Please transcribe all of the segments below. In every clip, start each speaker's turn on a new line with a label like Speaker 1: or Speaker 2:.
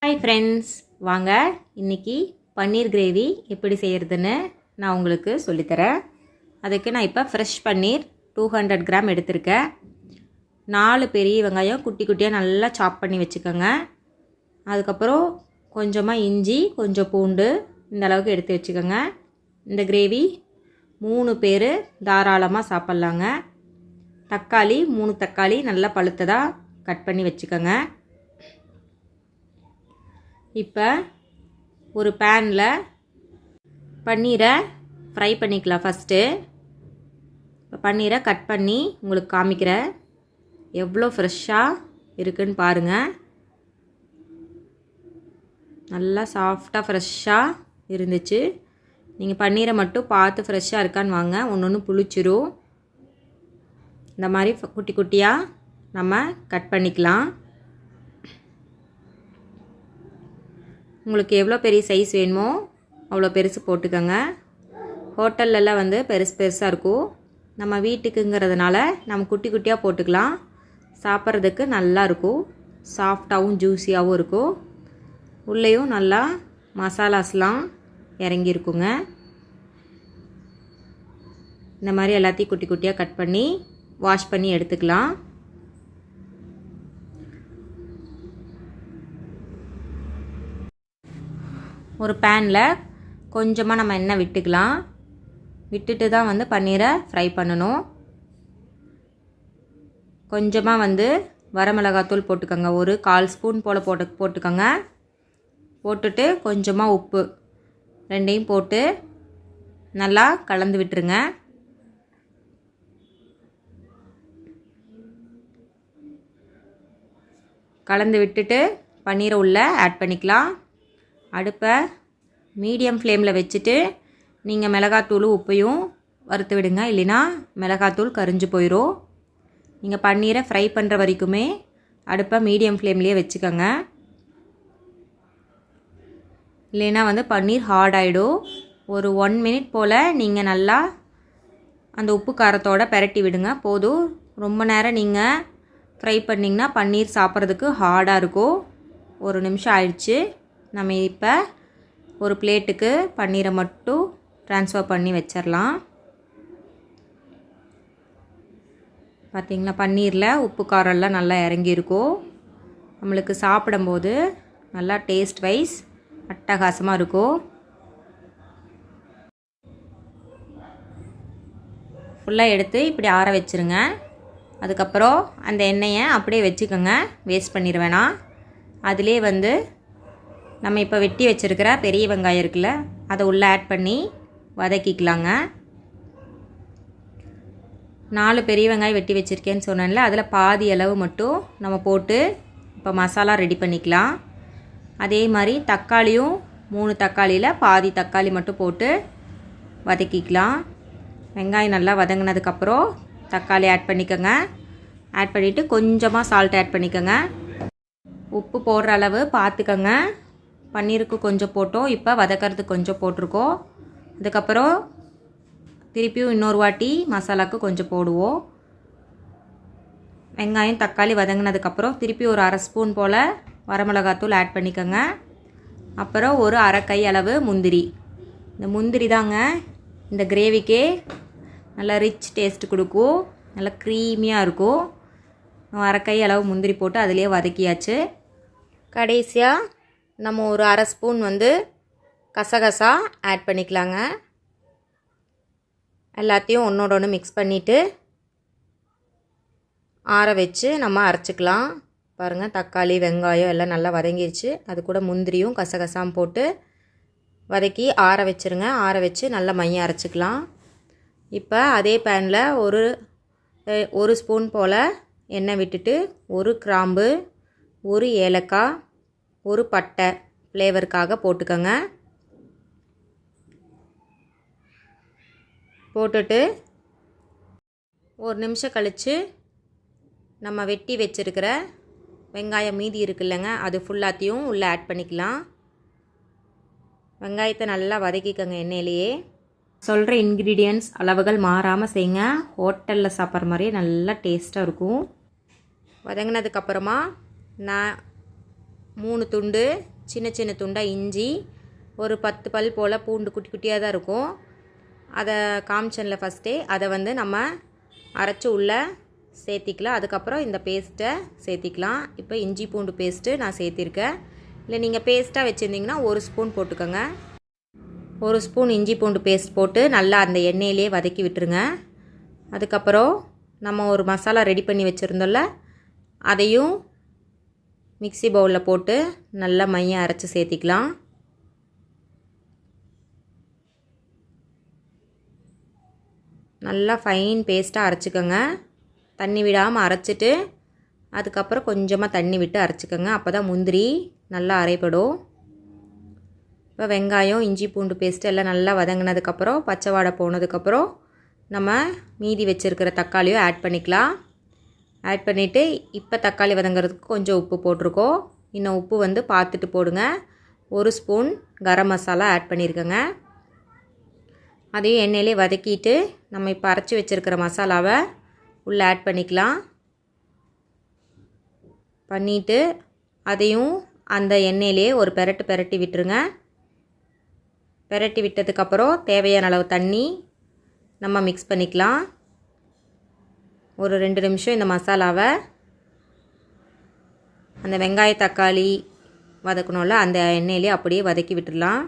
Speaker 1: Hi friends, வாங்க இன்றைக்கி பன்னீர் gravy எப்படி செய்கிறதுன்னு நான் உங்களுக்கு சொல்லித்தரேன். அதுக்கு நான் இப்போ ஃப்ரெஷ் பன்னீர் 200 கிராம் எடுத்திருக்கேன். 4 பெரிய வெங்காயம் குட்டி குட்டியாக நல்லா சாப் பண்ணி வச்சுக்கோங்க. அதுக்கப்புறம் கொஞ்சமாக இஞ்சி, கொஞ்சம் பூண்டு இந்த அளவுக்கு எடுத்து வச்சுக்கோங்க. இந்த கிரேவி 3 பேர் தாராளமாக சாப்பிட்லாங்க. தக்காளி 3 தக்காளி நல்லா பழுத்ததாக கட் பண்ணி வச்சுக்கோங்க. இப்போ ஒரு பேனில் பன்னீரை ஃப்ரை பண்ணிக்கலாம். ஃபஸ்ட்டு இப்போ பன்னீரை கட் பண்ணி உங்களுக்கு காமிக்கிறேன். எவ்வளோ ஃப்ரெஷ்ஷாக இருக்குன்னு பாருங்கள். நல்லா சாஃப்டாக ஃப்ரெஷ்ஷாக இருந்துச்சு. நீங்கள் பன்னீரை மட்டும் பார்த்து ஃப்ரெஷ்ஷாக இருக்கான்னு வாங்க, ஒன்று புளிச்சிரும். இந்த மாதிரி குட்டி குட்டியாக நம்ம கட் பண்ணிக்கலாம். உங்களுக்கு எவ்வளோ பெரிய சைஸ் வேணுமோ அவ்வளோ பெருசு போட்டுக்கோங்க. ஹோட்டல்லலாம் பெருசு பெருசாக இருக்கும். நம்ம வீட்டுக்குங்கிறதுனால நம்ம குட்டி குட்டியாக போட்டுக்கலாம். சாப்பிட்றதுக்கு நல்லாயிருக்கும். சாஃப்டாகவும் ஜூஸியாகவும் இருக்கும். உள்ளேயும் நல்லா மசாலாஸ்லாம் இறங்கியிருக்குங்க. இந்த மாதிரி எல்லாத்தையும் குட்டி குட்டியாக கட் பண்ணி வாஷ் பண்ணி எடுத்துக்கலாம். ஒரு பேனில் கொஞ்சமாக நம்ம எண்ணெய் விட்டுக்கலாம். விட்டுட்டு தான் பன்னீரை ஃப்ரை பண்ணணும். கொஞ்சமாக வரமிளகாத்தூள் போட்டுக்கோங்க. ஒரு 1/4 ஸ்பூன் போல் போட்டுக்கோங்க. போட்டுட்டு கொஞ்சமாக உப்பு ரெண்டையும் போட்டு நல்லா கலந்து விட்டுருங்க. கலந்து விட்டுட்டு பன்னீரை உள்ளே ஆட் பண்ணிக்கலாம். அடுப்பை மீடியம் ஃப்ளேமில் வச்சுட்டு நீங்கள் மிளகாத்தூள் உப்பையும் வறுத்து விடுங்க. இல்லைன்னா மிளகாத்தூள் கரிஞ்சு போயிடும். நீங்கள் பன்னீரை ஃப்ரை பண்ணுற வரைக்குமே அடுப்பை மீடியம் ஃப்ளேம்லேயே வச்சுக்கோங்க. இல்லைன்னா பன்னீர் ஹார்ட் ஆகிடும். ஒரு 1 மினிட் போல் நீங்கள் நல்லா அந்த உப்பு காரத்தோடு பெரட்டி விடுங்க. போதும். ரொம்ப நேரம் நீங்கள் ஃப்ரை பண்ணிங்கன்னா பன்னீர் சாப்பிட்றதுக்கு ஹார்டாக இருக்கும். 1 நிமிஷம் ஆயிடுச்சு. நம்ம இப்போ ஒரு பிளேட்டுக்கு பன்னீரை மட்டும் ட்ரான்ஸ்ஃபர் பண்ணி வச்சிடலாம். பார்த்திங்களா, பன்னீரில் உப்பு காரம்லாம் நல்லா இறங்கியிருக்கும். நம்மளுக்கு சாப்பிடும்போது நல்லா டேஸ்ட் வைஸ் அட்டகாசமாக இருக்கும். ஃபுல்லாக எடுத்து இப்படி ஆற வச்சுருங்க. அதுக்கப்புறம் அந்த எண்ணெயை அப்படியே வச்சுக்கோங்க. வேஸ்ட் பண்ணிட வேணாம். அதிலே நம்ம இப்போ வெட்டி வச்சுருக்கிற பெரிய வெங்காயம் இருக்குல்ல, அதை உள்ளே ஆட் பண்ணி வதக்கிக்கலாங்க. 4 பெரிய வெங்காயம் வெட்டி வச்சுருக்கேன்னு சொன்னேன்ல, அதில் பாதி அளவு மட்டும் நம்ம போட்டு இப்போ மசாலா ரெடி பண்ணிக்கலாம். அதே மாதிரி தக்காளியும் 3 தக்காளியில் பாதி தக்காளி மட்டும் போட்டு வதக்கிக்கலாம். வெங்காயம் நல்லா வதங்கினதுக்கப்புறம் தக்காளி ஆட் பண்ணிக்கோங்க. ஆட் பண்ணிவிட்டு கொஞ்சமாக சால்ட் ஆட் பண்ணிக்கோங்க. உப்பு போடுற அளவு பார்த்துக்கோங்க. பன்னீருக்கு கொஞ்சம் போட்டோம், இப்போ வதக்கிறதுக்கு கொஞ்சம் போட்டிருக்கோம். அதுக்கப்புறம் திருப்பியும் இன்னொரு வாட்டி மசாலாவுக்கு கொஞ்சம் போடுவோம். வெங்காயம் தக்காளி வதங்கினதுக்கப்புறம் திருப்பி ஒரு 1/2 ஸ்பூன் போல் வரமிளகாத்தூள் ஆட் பண்ணிக்கோங்க. அப்புறம் ஒரு 1/2 கை அளவு முந்திரி. இந்த முந்திரி தாங்க இந்த கிரேவிக்கே நல்லா ரிச் டேஸ்ட் கொடுக்கும். நல்லா க்ரீமியாக இருக்கும். 1/2 கை அளவு முந்திரி போட்டு அதிலே வதக்கியாச்சு. கடைசியாக நம்ம ஒரு 1/2 ஸ்பூன் கசகசா ஆட் பண்ணிக்கலாங்க. எல்லாத்தையும் ஒன்றோட ஒன்று மிக்ஸ் பண்ணிவிட்டு ஆற வச்சு நம்ம அரைச்சிக்கலாம். பாருங்கள், தக்காளி வெங்காயம் எல்லாம் நல்லா வதங்கிடுச்சு. அது கூட முந்திரியும் கசகசாம் போட்டு வதக்கி ஆற வச்சுருங்க. ஆற வச்சு நல்லா மையம் அரைச்சிக்கலாம். இப்போ அதே பேனில் ஒரு ஸ்பூன் போல் எண்ணெய் விட்டுட்டு 1 கிராம்பு, 1 ஏலக்காய், 1 பட்டை ஃப்ளேவருக்காக போட்டுக்கோங்க. போட்டுட்டு 1 நிமிஷம் கழித்து நம்ம வெட்டி வச்சுருக்கிற வெங்காயம் மீதி இருக்குல்லங்க, அது ஃபுல்லாத்தையும் உள்ளே ஆட் பண்ணிக்கலாம். வெங்காயத்தை நல்லா வதக்கிக்கோங்க எண்ணெயிலேயே. சொல்கிற இன்க்ரீடியன்ட்ஸ் அளவுகள் மாறாமல் செய்யுங்க. ஹோட்டலில் சாப்பிட்ற மாதிரியே நல்லா டேஸ்ட்டாக இருக்கும். வதங்கினதுக்கப்புறமா நான் 3 துண்டு சின்ன சின்ன துண்டாக இஞ்சி, ஒரு 10 பல் போல் பூண்டு குட்டி குட்டியாக தான் இருக்கும். அதை காமிச்சன்ல ஃபஸ்ட்டே, அதை வந்து நம்ம அரைச்சி உள்ளே சேர்த்திக்கலாம். அதுக்கப்புறம் இந்த பேஸ்ட்டை சேர்த்திக்கலாம். இப்போ இஞ்சி பூண்டு பேஸ்ட்டு நான் சேர்த்திருக்கேன். இல்லை நீங்கள் பேஸ்ட்டாக வச்சுருந்திங்கன்னா 1 ஸ்பூன் போட்டுக்கோங்க. 1 ஸ்பூன் இஞ்சி பூண்டு பேஸ்ட் போட்டு நல்லா அந்த எண்ணெயிலே வதக்கி விட்டுருங்க. அதுக்கப்புறம் நம்ம ஒரு மசாலா ரெடி பண்ணி வச்சுருந்தோம்ல, அதையும் மிக்ஸி பவுலில் போட்டு நல்லா மையம் அரைச்சி சேர்த்திக்கலாம். நல்லா ஃபைன் பேஸ்ட்டாக அரைச்சிக்கோங்க. தண்ணி விடாமல் அரைச்சிட்டு அதுக்கப்புறம் கொஞ்சமாக தண்ணி விட்டு அரைச்சிக்கோங்க. அப்போ தான் முந்திரி நல்லா அரைப்படும். இப்போ வெங்காயம், இஞ்சி பூண்டு பேஸ்ட்டு எல்லாம் நல்லா வதங்கினதுக்கப்புறம், பச்சை வாடை போனதுக்கப்புறம் நம்ம மீதி வச்சுருக்கிற தக்காளியும் ஆட் பண்ணிக்கலாம். ஆட் பண்ணிவிட்டு இப்போ தக்காளி வதங்கிறதுக்கு கொஞ்சம் உப்பு போட்டிருக்கோம். இன்னும் உப்பு வந்து பார்த்துட்டு போடுங்க. 1 ஸ்பூன் கரம் மசாலா ஆட் பண்ணியிருக்கோங்க. அதையும் எண்ணெயிலே வதக்கிட்டு நம்ம இப்போ அரைச்சி வச்சுருக்கிற மசாலாவை உள்ளே ஆட் பண்ணிக்கலாம். பண்ணிவிட்டு அதையும் அந்த எண்ணெயிலே ஒரு பெரட்டி விட்டுருங்க. பெரட்டி விட்டதுக்கப்புறம் தேவையான அளவு தண்ணி நம்ம மிக்ஸ் பண்ணிக்கலாம். ஒரு 2 நிமிஷம் இந்த மசாலாவை அந்த வெங்காய தக்காளி வதக்கணும்ல, அந்த எண்ணெயிலே அப்படியே வதக்கி விட்டுடலாம்.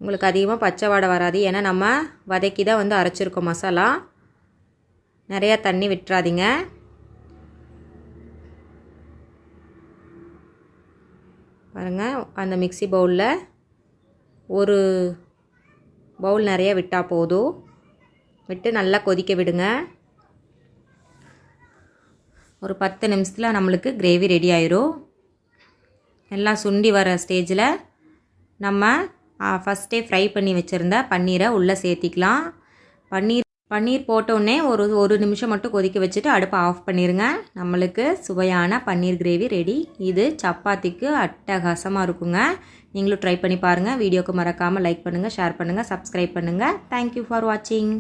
Speaker 1: உங்களுக்கு அதிகமாக பச்சை வாடை வராது. ஏன்னா நம்ம வதக்கி தான் வந்து அரைச்சிருக்கோம் மசாலா. நிறையா தண்ணி விட்டுறாதீங்க. பாருங்கள், அந்த மிக்ஸி பவுலில் ஒரு பவுல் நிறைய விட்டால் போதும். விட்டு நல்லா கொதிக்க விடுங்க. ஒரு 10 நிமிஷத்தில் நம்மளுக்கு கிரேவி ரெடி ஆயிரும். எல்லாம் சுண்டி வர ஸ்டேஜில் நம்ம ஃபஸ்ட்டே ஃப்ரை பண்ணி வச்சுருந்த பன்னீரை உள்ளே சேர்த்திக்கலாம். பன்னீர் போட்டோடனே ஒரு நிமிஷம் மட்டும் கொதிக்க வச்சுட்டு அடுப்பை ஆஃப் பண்ணிடுங்க. நம்மளுக்கு சுவையான பன்னீர் கிரேவி ரெடி. இது சப்பாத்திக்கு அட்டகாசமாக இருக்குங்க. நீங்களும் ட்ரை பண்ணி பாருங்கள். வீடியோக்கு மறக்காமல் லைக் பண்ணுங்கள், ஷேர் பண்ணுங்கள், சப்ஸ்கிரைப் பண்ணுங்கள். தேங்க்யூ ஃபார் வாட்சிங்.